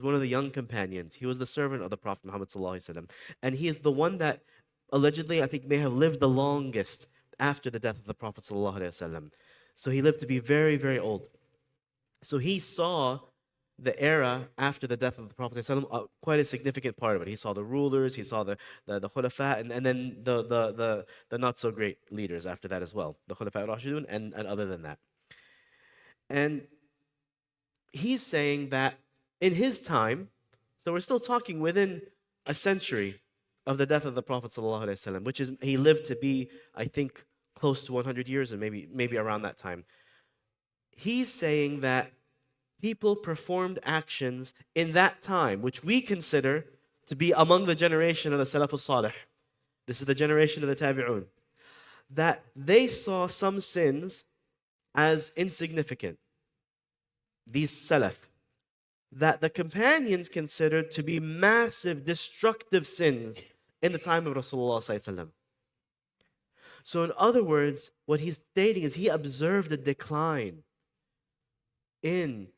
one of the young companions. He was the servant of the Prophet Muhammad sallallahu alaihi wasallam, and he is the one that allegedly I think may have lived the longest after the death of the Prophet sallallahu alaihi wasallam. So he lived to be very, very old. So he saw the era after the death of the Prophet ﷺ, quite a significant part of it. He saw the rulers, he saw the khulafa, and then the not so great leaders after that as well, the khulafa al-Rashidun, and other than that. And he's saying that in his time, so we're still talking within a century of the death of the Prophet ﷺ, which is he lived to be, I think, close to 100 years, or maybe around that time. He's saying that people performed actions in that time, which we consider to be among the generation of the Salaf al-Salih. This is the generation of the Tabi'un. That they saw some sins as insignificant. These Salaf. That the companions considered to be massive, destructive sins in the time of Rasulullah sallallahu alaihi wasallam. So in other words, what he's stating is he observed a decline in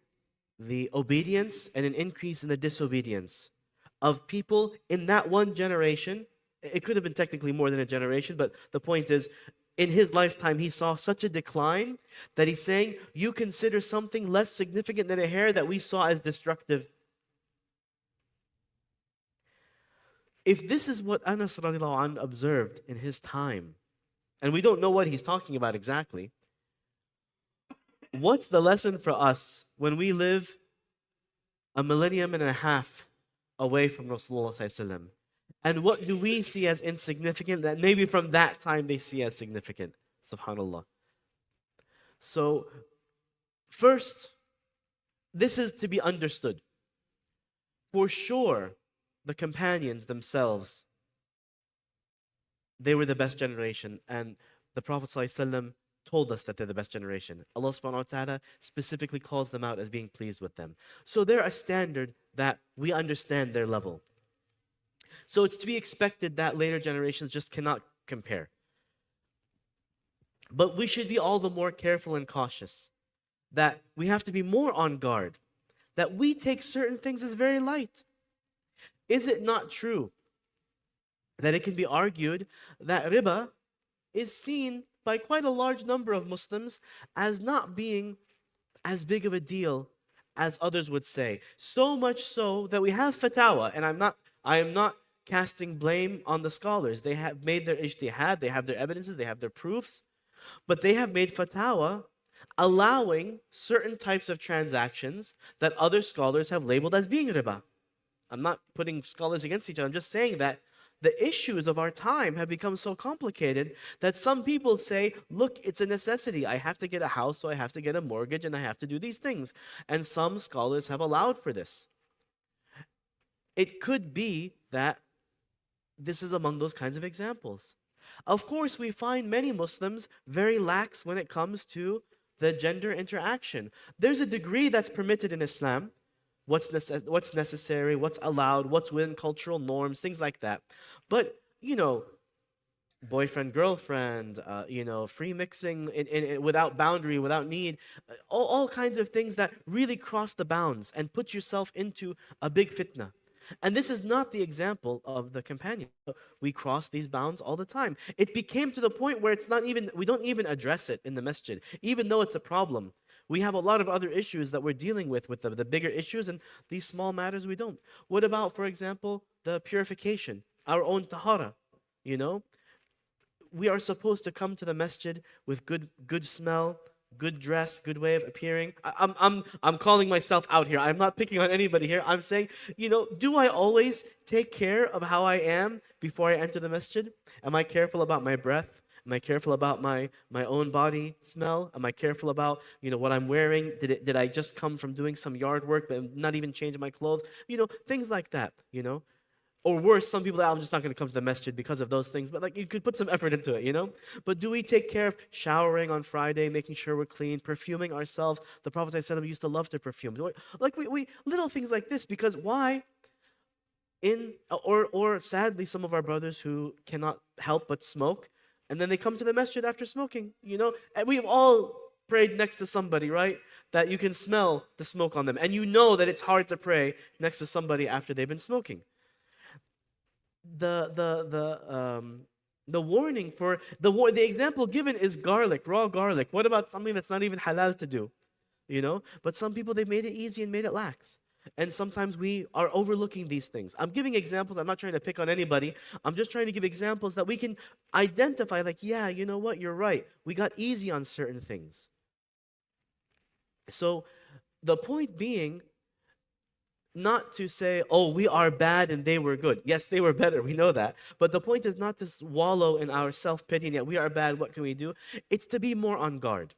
the obedience and an increase in the disobedience of people in that one generation. It could have been technically more than a generation, but the point is, in his lifetime, he saw such a decline that he's saying, you consider something less significant than a hair that we saw as destructive. If this is what Anas radiallahu anh observed in his time, and we don't know what he's talking about exactly, what's the lesson for us when we live a millennium and a half away from Rasulullah sallallahu alaihi wasallam? And what do we see as insignificant that maybe from that time they see as significant? Subhanallah. So, first, this is to be understood. For sure, the companions themselves, they were the best generation, and the Prophet ﷺ told us that they're the best generation. Allah subhanahu wa ta'ala specifically calls them out as being pleased with them. So they're a standard that we understand their level. So it's to be expected that later generations just cannot compare. But we should be all the more careful and cautious, that we have to be more on guard, that we take certain things as very light. Is it not true that it can be argued that riba is seen by quite a large number of Muslims as not being as big of a deal as others would say? So much so that we have fatawa, and I am not casting blame on the scholars. They have made their ijtihad, they have their evidences, they have their proofs, but they have made fatwa allowing certain types of transactions that other scholars have labeled as being riba. I'm not putting scholars against each other. I'm just saying that the issues of our time have become so complicated that some people say, look, it's a necessity. I have to get a house, so I have to get a mortgage, and I have to do these things. And some scholars have allowed for this. It could be that this is among those kinds of examples. Of course, we find many Muslims very lax when it comes to the gender interaction. There's a degree that's permitted in Islam. What's necessary, what's allowed, what's within cultural norms, things like that. But, boyfriend, girlfriend, free mixing without boundary, without need, all kinds of things that really cross the bounds and put yourself into a big fitna. And this is not the example of the companion. We cross these bounds all the time. It became to the point where we don't even address it in the masjid, even though it's a problem. We have a lot of other issues that we're dealing with the bigger issues, and these small matters we don't. What about, for example, the purification, our own tahara? We are supposed to come to the masjid with good smell, good dress, good way of appearing. I'm calling myself out here. I'm not picking on anybody here. I'm saying, do I always take care of how I am before I enter the masjid? Am I careful about my breath? Am I careful about my own body smell? Am I careful about, what I'm wearing? Did I just come from doing some yard work but not even change my clothes? Things like that, Or worse, some people, I'm just not going to come to the masjid because of those things. But you could put some effort into it, But do we take care of showering on Friday, making sure we're clean, perfuming ourselves? The Prophet ﷺ used to love to perfume. We little things like this, because why? Or sadly, some of our brothers who cannot help but smoke, and then they come to the masjid after smoking, And we've all prayed next to somebody, right? that you can smell the smoke on them, and you know that it's hard to pray next to somebody after they've been smoking. The warning for the example given is garlic, raw garlic. What about something that's not even halal to do? But some people, they made it easy and made it lax. And sometimes we are overlooking these things. I'm giving examples. I'm not trying to pick on anybody. I'm just trying to give examples that we can identify, like, yeah, you know what, you're right. We got easy on certain things. So the point being, not to say, oh, we are bad and they were good. Yes, they were better. We know that. But the point is not to wallow in our self-pity and yet we are bad. What can we do? It's to be more on guard.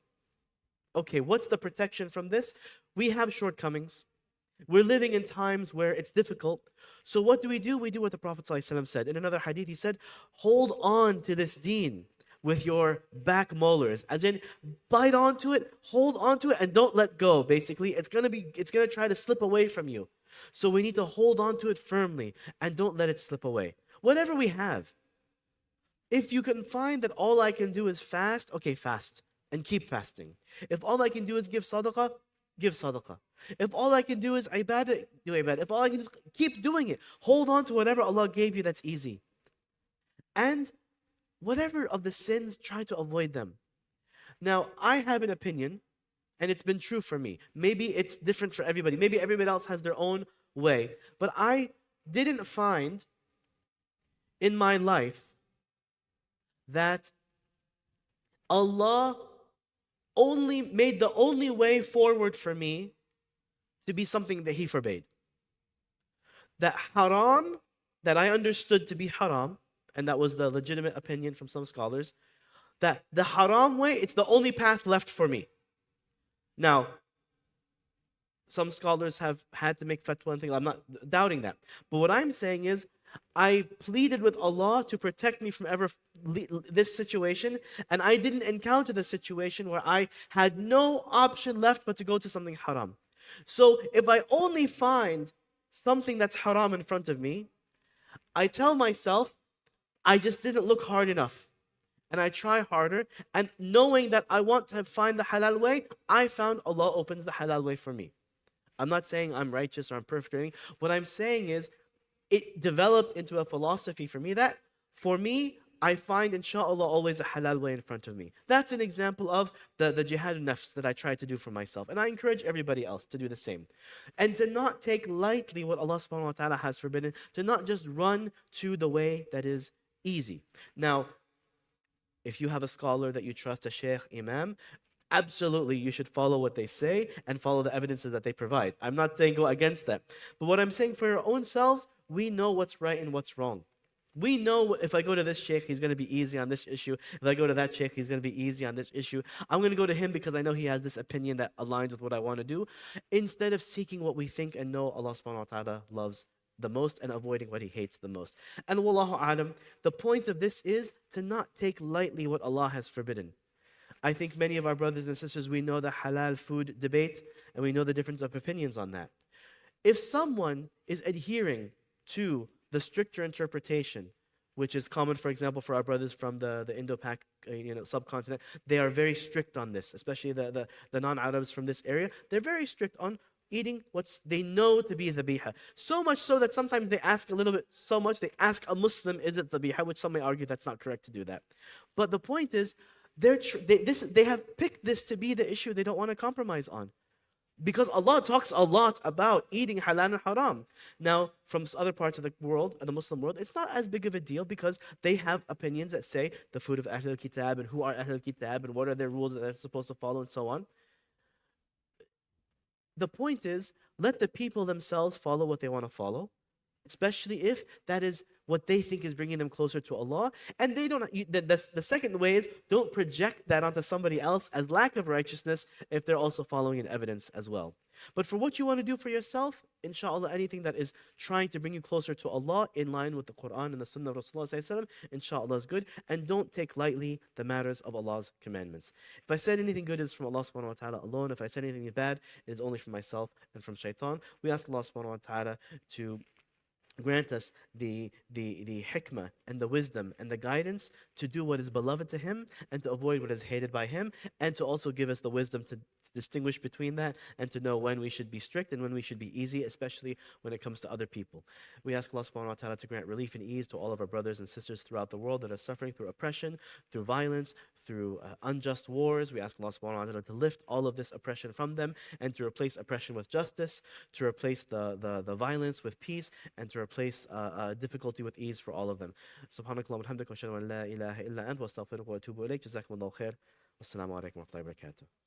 Okay, what's the protection from this? We have shortcomings. We're living in times where it's difficult. So what do? We do what the Prophet ﷺ said. In another hadith, he said, hold on to this deen with your back molars. As in, bite onto it, hold onto it, and don't let go, basically. It's gonna try to slip away from you. So we need to hold on to it firmly and don't let it slip away. Whatever we have. If you can find that all I can do is fast, okay, fast. And keep fasting. If all I can do is give sadaqah, give sadaqah. If all I can do is ibadah, do ibadah. If all I can do is keep doing it. Hold on to whatever Allah gave you that's easy. And whatever of the sins, try to avoid them. Now, I have an opinion, and it's been true for me. Maybe it's different for everybody. Maybe everybody else has their own way. But I didn't find in my life that Allah only made the only way forward for me to be something that He forbade. That haram, that I understood to be haram, and that was the legitimate opinion from some scholars, that the haram way, it's the only path left for me. Now, some scholars have had to make fatwa and things. I'm not doubting that. But what I'm saying is, I pleaded with Allah to protect me from ever this situation, and I didn't encounter the situation where I had no option left but to go to something haram. So if I only find something that's haram in front of me, I tell myself, I just didn't look hard enough. And I try harder, and knowing that I want to find the halal way, I found Allah opens the halal way for me. I'm not saying I'm righteous or I'm perfect or anything. What I'm saying is, it developed into a philosophy for me that, for me, I find inshallah always a halal way in front of me. That's an example of the jihad nafs that I try to do for myself. And I encourage everybody else to do the same. And to not take lightly what Allah subhanahu wa ta'ala has forbidden, to not just run to the way that is easy. Now, if you have a scholar that you trust, a sheikh, imam, absolutely you should follow what they say and follow the evidences that they provide. I'm not saying go against that. But what I'm saying, for your own selves, we know what's right and what's wrong. We know if I go to this sheikh, he's going to be easy on this issue. If I go to that sheikh, he's going to be easy on this issue. I'm going to go to him because I know he has this opinion that aligns with what I want to do, instead of seeking what we think and know Allah subhanahu wa ta'ala loves the most and avoiding what He hates the most. And wallahu alam, the point of this is to not take lightly what Allah has forbidden. I think many of our brothers and sisters, we know the halal food debate, and we know the difference of opinions on that. If someone is adhering to the stricter interpretation, which is common, for example, for our brothers from the Indo-Pac subcontinent, they are very strict on this, especially the non-Arabs from this area. They're very strict on eating what they know to be dhabiha. So much so that sometimes they ask a little bit so much, they ask a Muslim, is it dhabiha? Which some may argue that's not correct to do that. But the point is, they have picked this to be the issue they don't want to compromise on. Because Allah talks a lot about eating halal and haram. Now, from other parts of the world, the Muslim world, it's not as big of a deal because they have opinions that say the food of Ahlul Kitab and who are Ahlul Kitab and what are their rules that they're supposed to follow and so on. The point is, let the people themselves follow what they want to follow, especially if that is what they think is bringing them closer to Allah. And they don't. The second way is, don't project that onto somebody else as lack of righteousness if they're also following an evidence as well. But for what you want to do for yourself, inshallah, anything that is trying to bring you closer to Allah in line with the Quran and the Sunnah of Rasulullah, inshallah is good. And don't take lightly the matters of Allah's commandments. If I said anything good, it's from Allah subhanahu wa ta'ala alone. If I said anything bad, it is only from myself and from shaitan. We ask Allah subhanahu wa ta'ala to grant us the hikmah and the wisdom and the guidance to do what is beloved to Him and to avoid what is hated by Him, and to also give us the wisdom to distinguish between that and to know when we should be strict and when we should be easy, especially when it comes to other people. We ask Allah subhanahu wa ta'ala to grant relief and ease to all of our brothers and sisters throughout the world that are suffering through oppression, through violence, through unjust wars. We ask Allah subhanahu wa ta'ala to lift all of this oppression from them and to replace oppression with justice, to replace the violence with peace, and to replace difficulty with ease for all of them. Subhanakallah wa hamdaka wa ashhadu an la ilaha illa ant wa astaghfiruka wa atubu ilayk. Jazakumullahu khair. Wassalamu alaikum wa rahmatullahi wa barakatuh.